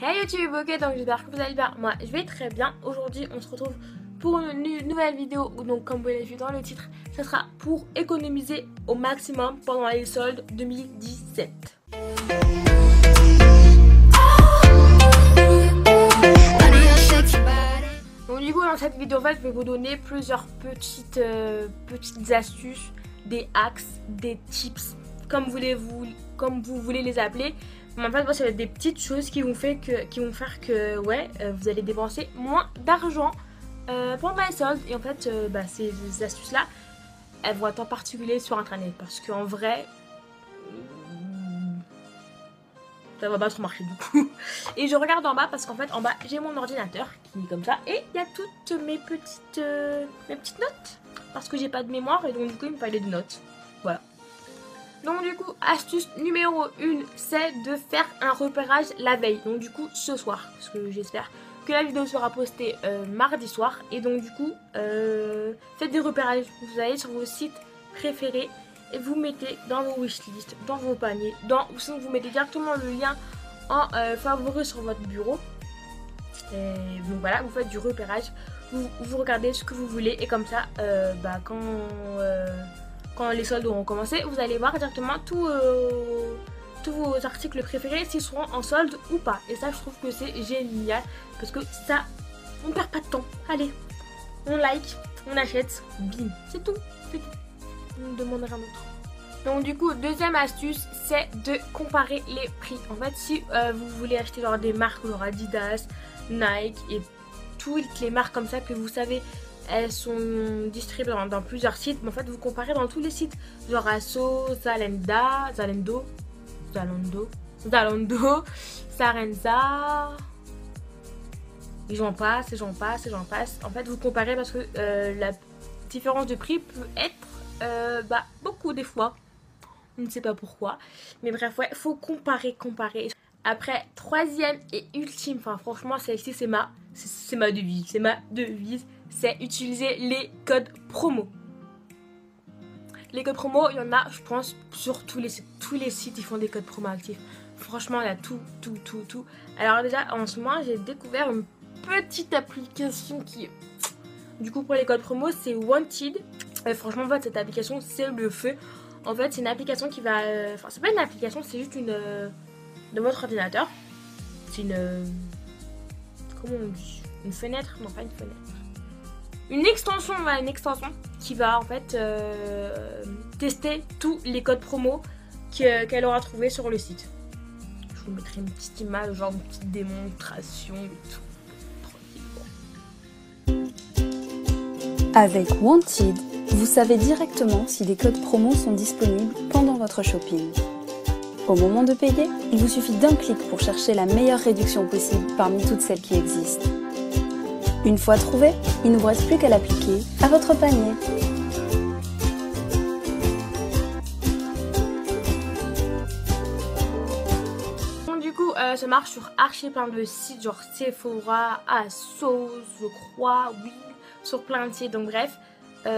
Hey YouTube, ok, donc j'espère que vous allez bien. Moi je vais très bien. Aujourd'hui on se retrouve pour une nouvelle vidéo. Donc comme vous l'avez vu dans le titre, ça sera pour économiser au maximum pendant les soldes 2017. Donc du coup dans cette vidéo en fait, je vais vous donner plusieurs petites astuces, des hacks, des tips, comme vous voulez les appeler. Mais en fait moi ça va être des petites choses qui vont faire que vous allez dépenser moins d'argent pendant les soldes. Et en fait ces astuces là elles vont être en particulier sur internet, parce qu'en vrai ça va pas trop marcher du coup. Et je regarde en bas parce qu'en fait en bas j'ai mon ordinateur qui est comme ça et il y a toutes mes petites notes, parce que j'ai pas de mémoire et donc du coup il me fallait des notes. Voilà. Donc du coup astuce numéro 1, c'est de faire un repérage la veille. Donc du coup ce soir, parce que j'espère que la vidéo sera postée mardi soir. Et donc du coup faites des repérages. Vous allez sur vos sites préférés et vous mettez dans vos wishlists, dans vos paniers, ou sinon vous mettez directement le lien en favori sur votre bureau. Et donc voilà, vous faites du repérage, vous regardez ce que vous voulez et comme ça quand les soldes auront commencé, vous allez voir directement tous vos articles préférés s'ils seront en solde ou pas. Et ça je trouve que c'est génial, parce que ça on perd pas de temps. Allez, on like, on achète, bim, c'est tout. On demande rien d'autre. Donc du coup deuxième astuce, c'est de comparer les prix. En fait si vous voulez acheter genre des marques genre Adidas, Nike et toutes les marques comme ça que vous savez elles sont distribuées dans plusieurs sites, mais en fait vous comparez dans tous les sites, genre Asso, Zalando, Sarenza, et j'en passe. En fait vous comparez parce que la différence de prix peut être beaucoup des fois, on ne sait pas pourquoi, mais bref, ouais, faut comparer. Après, troisième et ultime, enfin franchement celle-ci c'est ma devise, c'est utiliser les codes promo. Les codes promo, il y en a je pense sur tous les sites ils font des codes promo actifs. Franchement il y a tout. Alors déjà en ce moment j'ai découvert une petite application qui, du coup pour les codes promo, c'est Wanted. Franchement en fait cette application c'est le feu. En fait c'est une application qui va, enfin c'est pas une application, c'est juste de votre ordinateur. C'est comment on dit, une fenêtre, non pas une fenêtre, une extension qui va en fait tester tous les codes promo qu'elle aura trouvé sur le site. Je vous mettrai une petite image, genre une petite démonstration et tout. Avec Wanted, vous savez directement si les codes promo sont disponibles pendant votre shopping. Au moment de payer, il vous suffit d'un clic pour chercher la meilleure réduction possible parmi toutes celles qui existent. Une fois trouvé, il ne vous reste plus qu'à l'appliquer à votre panier. Donc du coup, ça marche sur archi plein de sites, genre Sephora, Asos, je crois, oui, sur plein de sites. Donc bref,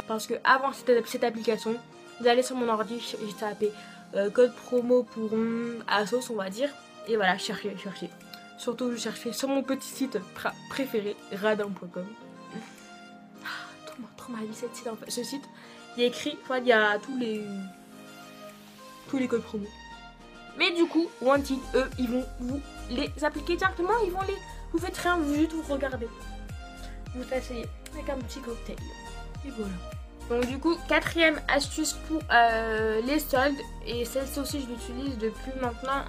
parce que avant cette application, vous allez sur mon ordi, j'ai tapé code promo pour Asos on va dire, et voilà, chercher. Surtout je cherchais sur mon petit site préféré, radin.com. Trop ma vie cette site, en fait. Ce site, il y a écrit, enfin il y a tous les codes promo. Mais du coup, Wanted, eux, ils vont vous les appliquer directement, vous faites rien, vous juste vous regardez. Vous asseyez avec un petit cocktail. Et voilà. Donc du coup, quatrième astuce pour les soldes, et celle-ci aussi je l'utilise depuis maintenant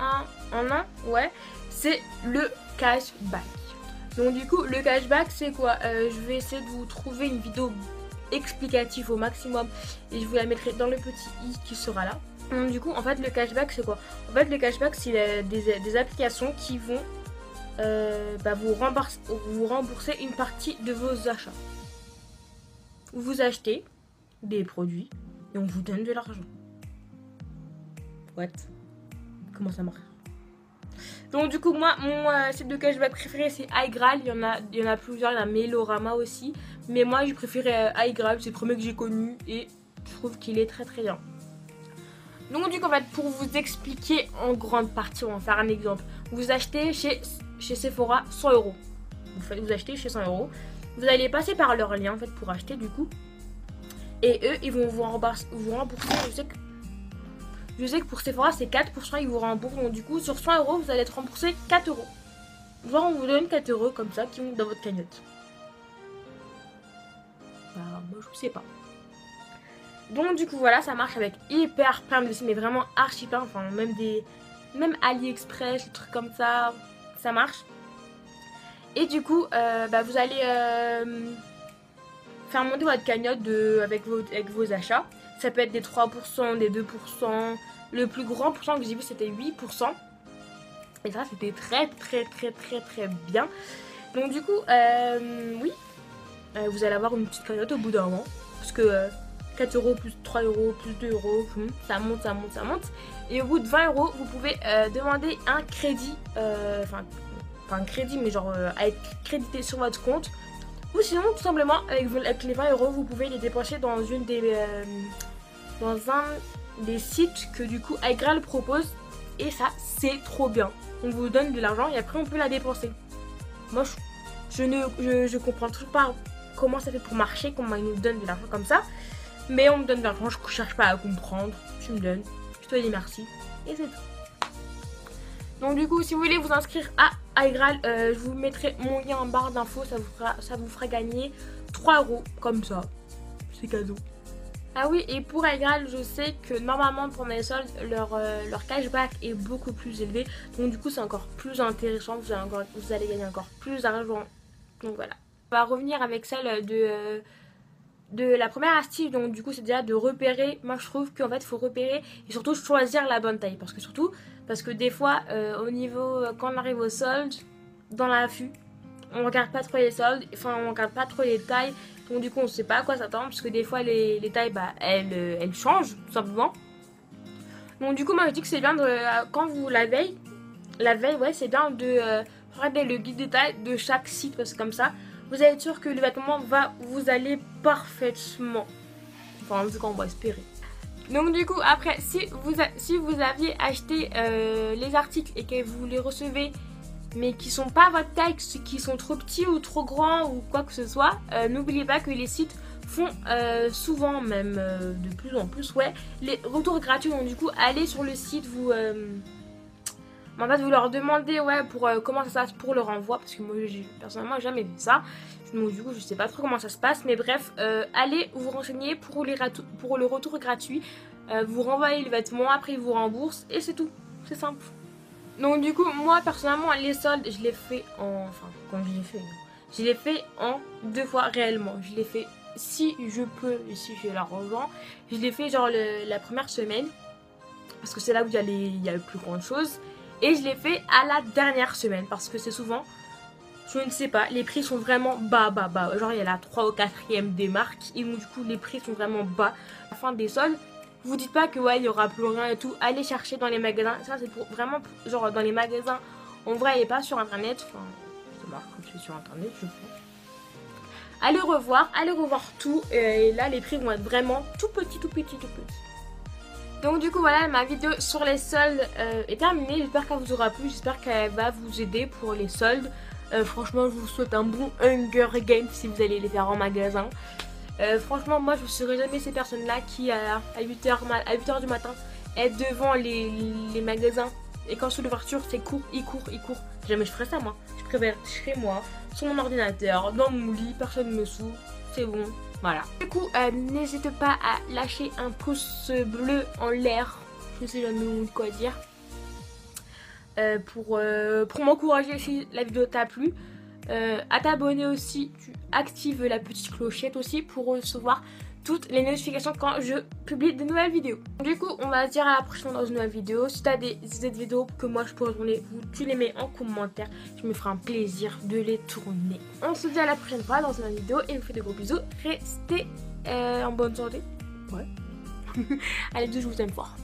un an, ouais, c'est le cashback. Donc du coup, le cashback c'est quoi? Je vais essayer de vous trouver une vidéo explicative au maximum et je vous la mettrai dans le petit i qui sera là. Donc du coup, en fait le cashback c'est quoi? En fait le cashback c'est des applications qui vont vous rembourser une partie de vos achats. Vous achetez des produits et on vous donne de l'argent. What? Comment ça marche? Donc du coup moi mon site de cashback préféré c'est iGraal. Il y en a plusieurs, il y en a Melorama aussi, mais moi je préférais iGraal, c'est le premier que j'ai connu et je trouve qu'il est très bien. Donc du coup en fait pour vous expliquer en grande partie, on va faire un exemple. Vous achetez chez chez Sephora 100 €. Vous achetez chez 100 €. Vous allez passer par leur lien en fait pour acheter du coup. Et eux, ils vont vous rembourser. Je sais que pour Sephora, c'est 4%, ils vous remboursent. Donc du coup, sur 100 €, vous allez être remboursé 4 €. Genre, on vous donne 4 € comme ça qui vont dans votre cagnotte. Bah, moi, je sais pas. Donc du coup, voilà, ça marche avec hyper plein de sites, mais vraiment archi plein. Enfin, même AliExpress, des trucs comme ça, ça marche. Et du coup, vous allez faire monter votre cagnotte avec vos achats. Ça peut être des 3%, des 2%. Le plus grand pourcent que j'ai vu, c'était 8%. Et ça, c'était très bien. Donc du coup, oui, vous allez avoir une petite cagnotte au bout d'un moment. Parce que 4 € plus 3 € plus 2 €, ça monte. Et au bout de 20 €, vous pouvez demander un crédit. Enfin, un crédit, mais genre à être crédité sur votre compte. Ou sinon, tout simplement, avec les 20 €, vous pouvez les dépenser dans un des sites que du coup iGraal propose. Et ça, c'est trop bien. On vous donne de l'argent et après on peut la dépenser. Moi, je comprends toujours pas comment ça fait pour marcher, comment ils nous donnent de l'argent comme ça. Mais on me donne de l'argent, je cherche pas à comprendre. Tu me donnes, je te dis merci. Et c'est tout. Donc du coup, si vous voulez vous inscrire à iGraal, je vous mettrai mon lien en barre d'infos. Ça vous fera gagner 3 € comme ça. C'est cadeau. Ah oui, et pour iGraal, je sais que normalement pendant les soldes, leur cashback est beaucoup plus élevé. Donc du coup, c'est encore plus intéressant. Vous allez gagner encore plus d'argent. Donc voilà. On va revenir avec celle de la première astuce. Donc du coup, c'est déjà de repérer. Moi, je trouve qu'en fait, il faut repérer et surtout choisir la bonne taille. Parce que des fois, au niveau, quand on arrive aux soldes, dans l'affût, on regarde pas trop les soldes. Enfin, on regarde pas trop les tailles. Donc du coup, on sait pas à quoi s'attendre. Parce que des fois, les tailles, elles changent, tout simplement. Donc du coup, moi, je dis que c'est bien quand vous la veille, ouais, c'est bien de regarder le guide de taille de chaque site. Parce que comme ça, vous allez être sûr que le vêtement va vous aller parfaitement. Enfin, en tout cas, on va espérer. Donc du coup, après, si vous aviez acheté les articles et que vous les recevez, mais qui sont pas à votre taille, qui sont trop petits ou trop grands ou quoi que ce soit, n'oubliez pas que les sites font souvent, même de plus en plus, ouais, les retours gratuits. Donc du coup, allez sur le site, vous leur demandez pour comment ça se passe pour le renvoi, parce que moi j'ai personnellement jamais vu ça. Donc du coup, je sais pas trop comment ça se passe, mais bref, allez vous renseigner pour le retour gratuit. Vous renvoyez le vêtement, après ils vous remboursent et c'est tout. C'est simple. Donc du coup, moi personnellement, les soldes, je l'ai fait en... Enfin, quand je l'ai fait en 2 fois réellement. Je l'ai fait si je peux et si j'ai l'argent. Je l'ai fait genre la première semaine. Parce que c'est là où il y a le plus grand chose. Et je l'ai fait à la dernière semaine. Parce que c'est souvent, je ne sais pas, les prix sont vraiment bas. Genre il y a la 3 ou 4e des marques. Et donc du coup, les prix sont vraiment bas. À la fin des soldes, vous dites pas que ouais, il y aura plus rien et tout. Allez chercher dans les magasins. Ça c'est pour vraiment genre dans les magasins. En vrai, et pas sur internet. Enfin, ça marche comme c'est sur internet, je pense. Allez revoir tout. Et là, les prix vont être vraiment tout petits. Donc du coup, voilà, ma vidéo sur les soldes est terminée. J'espère qu'elle vous aura plu. J'espère qu'elle va vous aider pour les soldes. Franchement, je vous souhaite un bon Hunger Games si vous allez les faire en magasin. Franchement, moi je ne serai jamais ces personnes-là qui à 8h du matin est devant les magasins. Et quand c'est l'ouverture, c'est ils courent. Jamais je ferais ça, moi. Je préfère chez moi, sur mon ordinateur, dans mon lit, personne ne me saoule. C'est bon, voilà. Du coup, n'hésitez pas à lâcher un pouce bleu en l'air. Je ne sais jamais quoi dire. Pour m'encourager si la vidéo t'a plu. À t'abonner aussi, tu actives la petite clochette aussi pour recevoir toutes les notifications quand je publie de nouvelles vidéos. Du coup, on va se dire à la prochaine dans une nouvelle vidéo. Si tu as des idées de vidéos que moi je pourrais tourner, tu les mets en commentaire. Je me ferai un plaisir de les tourner. On se dit à la prochaine fois dans une nouvelle vidéo et je vous fais de gros bisous. Restez en bonne santé. Ouais. Allez, je vous aime fort.